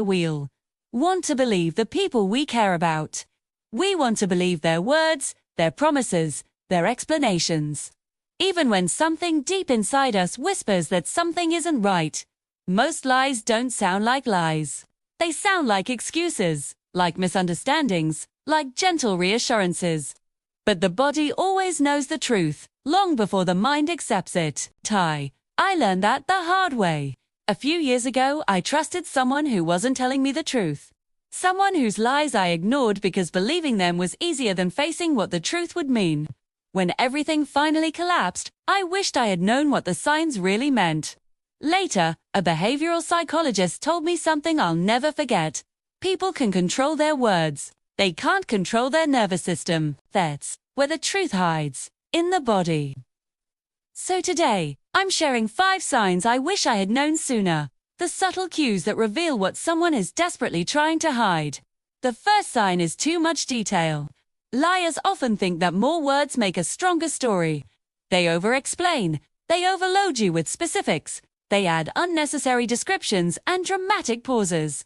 We'll want to believe the people we care about. We want to believe their words, their promises, their explanations. Even when something deep inside us whispers that something isn't right. Most lies don't sound like lies. They sound like excuses, like misunderstandings, like gentle reassurances. But the body always knows the truth, long before the mind accepts it. I learned that the hard way. A few years ago, I trusted someone who wasn't telling me the truth. Someone whose lies I ignored because believing them was easier than facing what the truth would mean. When everything finally collapsed, I wished I had known what the signs really meant. Later, a behavioral psychologist told me something I'll never forget. People can control their words. They can't control their nervous system. That's where the truth hides, in the body. So today, I'm sharing 5 signs I wish I had known sooner. The subtle cues that reveal what someone is desperately trying to hide. The first sign is too much detail. Liars often think that more words make a stronger story. They over-explain. They overload you with specifics. They add unnecessary descriptions and dramatic pauses.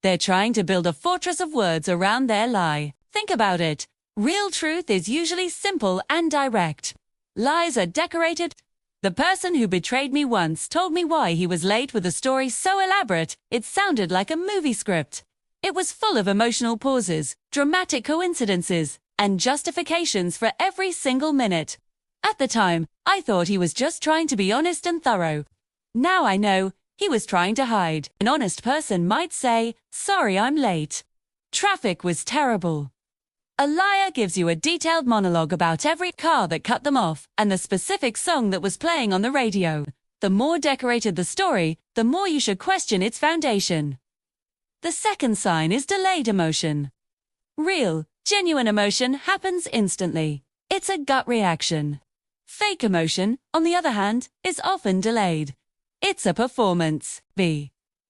They're trying to build a fortress of words around their lie. Think about it. Real truth is usually simple and direct. Lies are decorated. The person who betrayed me once told me why he was late with a story so elaborate, it sounded like a movie script. It was full of emotional pauses, dramatic coincidences, and justifications for every single minute. At the time, I thought he was just trying to be honest and thorough. Now I know, he was trying to hide. An honest person might say, "Sorry, I'm late. Traffic was terrible." A liar gives you a detailed monologue about every car that cut them off and the specific song that was playing on the radio. The more decorated the story, the more you should question its foundation. The second sign is delayed emotion. Real, genuine emotion happens instantly. It's a gut reaction. Fake emotion, on the other hand, is often delayed. It's a performance.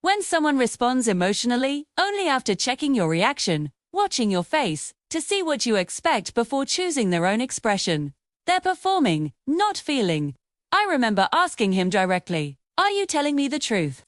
When someone responds emotionally, only after checking your reaction, watching your face, to see what you expect before choosing their own expression. They're performing, not feeling. I remember asking him directly, "Are you telling me the truth?"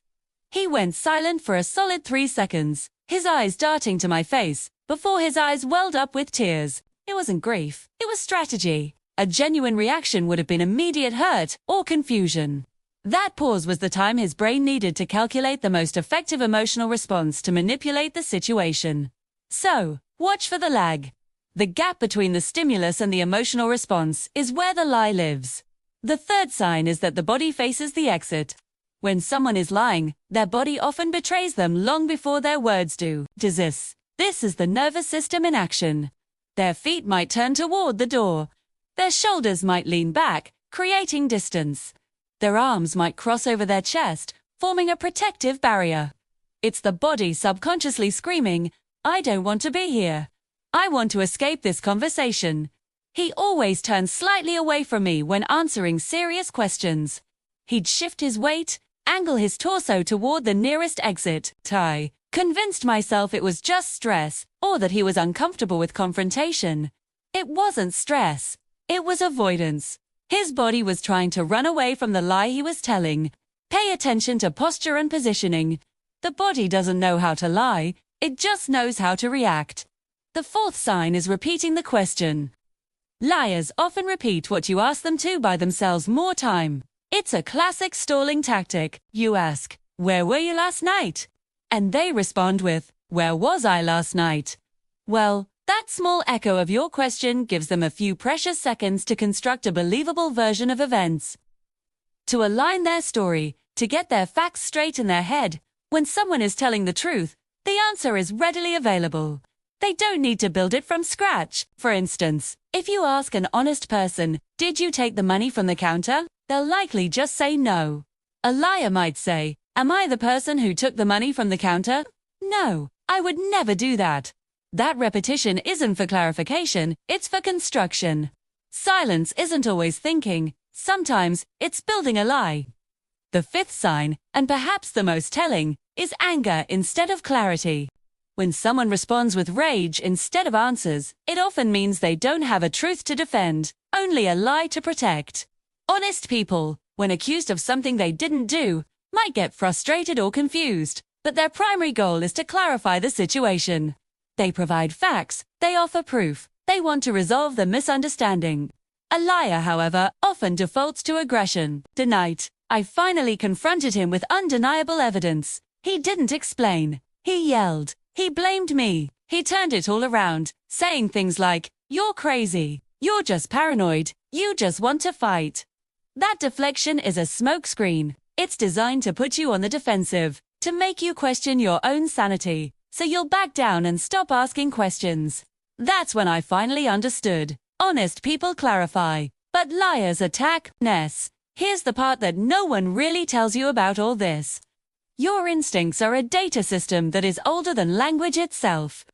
He went silent for a solid 3 seconds, his eyes darting to my face, before his eyes welled up with tears. It wasn't grief, it was strategy. A genuine reaction would have been immediate hurt or confusion. That pause was the time his brain needed to calculate the most effective emotional response to manipulate the situation. So, watch for the lag. The gap between the stimulus and the emotional response is where the lie lives. The third sign is that the body faces the exit. When someone is lying, their body often betrays them long before their words do. This is the nervous system in action. Their feet might turn toward the door. Their shoulders might lean back, creating distance. Their arms might cross over their chest, forming a protective barrier. It's the body subconsciously screaming, "I don't want to be here. I want to escape this conversation." He always turned slightly away from me when answering serious questions. He'd shift his weight, angle his torso toward the nearest exit. I convinced myself it was just stress, or that he was uncomfortable with confrontation. It wasn't stress. It was avoidance. His body was trying to run away from the lie he was telling. Pay attention to posture and positioning. The body doesn't know how to lie, it just knows how to react. The fourth sign is repeating the question. Liars often repeat what you ask them to by themselves more time. It's a classic stalling tactic. You ask, "Where were you last night?" And they respond with, "Where was I last night?" Well, that small echo of your question gives them a few precious seconds to construct a believable version of events. To align their story, to get their facts straight in their head, when someone is telling the truth, the answer is readily available. They don't need to build it from scratch. For instance, if you ask an honest person, "Did you take the money from the counter?" they'll likely just say no. A liar might say, "Am I the person who took the money from the counter?" No, I would never do that. That repetition isn't for clarification, it's for construction. Silence isn't always thinking. Sometimes, it's building a lie. The fifth sign, and perhaps the most telling, is anger instead of clarity. When someone responds with rage instead of answers, it often means they don't have a truth to defend, only a lie to protect. Honest people, when accused of something they didn't do, might get frustrated or confused, but their primary goal is to clarify the situation. They provide facts, they offer proof, they want to resolve the misunderstanding. A liar, however, often defaults to aggression. Tonight, I finally confronted him with undeniable evidence. He didn't explain. He yelled. He blamed me. He turned it all around, saying things like, "You're crazy. You're just paranoid. You just want to fight." That deflection is a smokescreen. It's designed to put you on the defensive, to make you question your own sanity, so you'll back down and stop asking questions. That's when I finally understood. Honest people clarify, but liars attack. Here's the part that no one really tells you about all this. Your instincts are a data system that is older than language itself.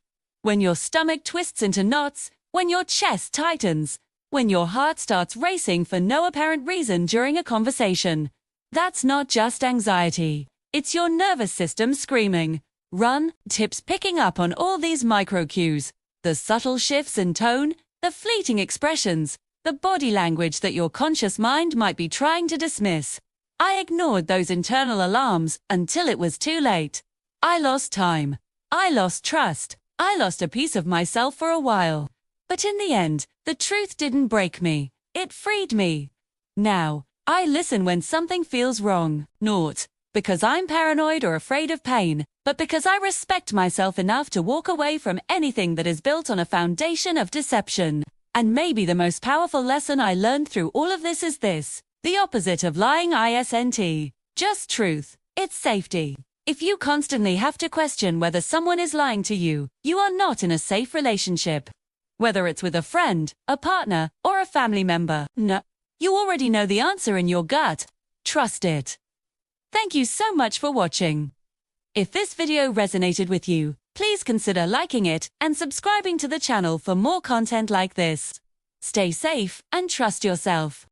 When your stomach twists into knots, when your chest tightens, when your heart starts racing for no apparent reason during a conversation, that's not just anxiety. It's your nervous system screaming. Run, tips picking up on all these micro cues, the subtle shifts in tone, the fleeting expressions, the body language that your conscious mind might be trying to dismiss. I ignored those internal alarms until it was too late. I lost time. I lost trust. I lost a piece of myself for a while. But in the end, the truth didn't break me. It freed me. Now, I listen when something feels wrong, not because I'm paranoid or afraid of pain, but because I respect myself enough to walk away from anything that is built on a foundation of deception. And maybe the most powerful lesson I learned through all of this is this: the opposite of lying isn't just truth, it's safety. If you constantly have to question whether someone is lying to you, you are not in a safe relationship. Whether it's with a friend, a partner, or a family member, no, you already know the answer in your gut. Trust it. Thank you so much for watching. If this video resonated with you, please consider liking it and subscribing to the channel for more content like this. Stay safe and trust yourself.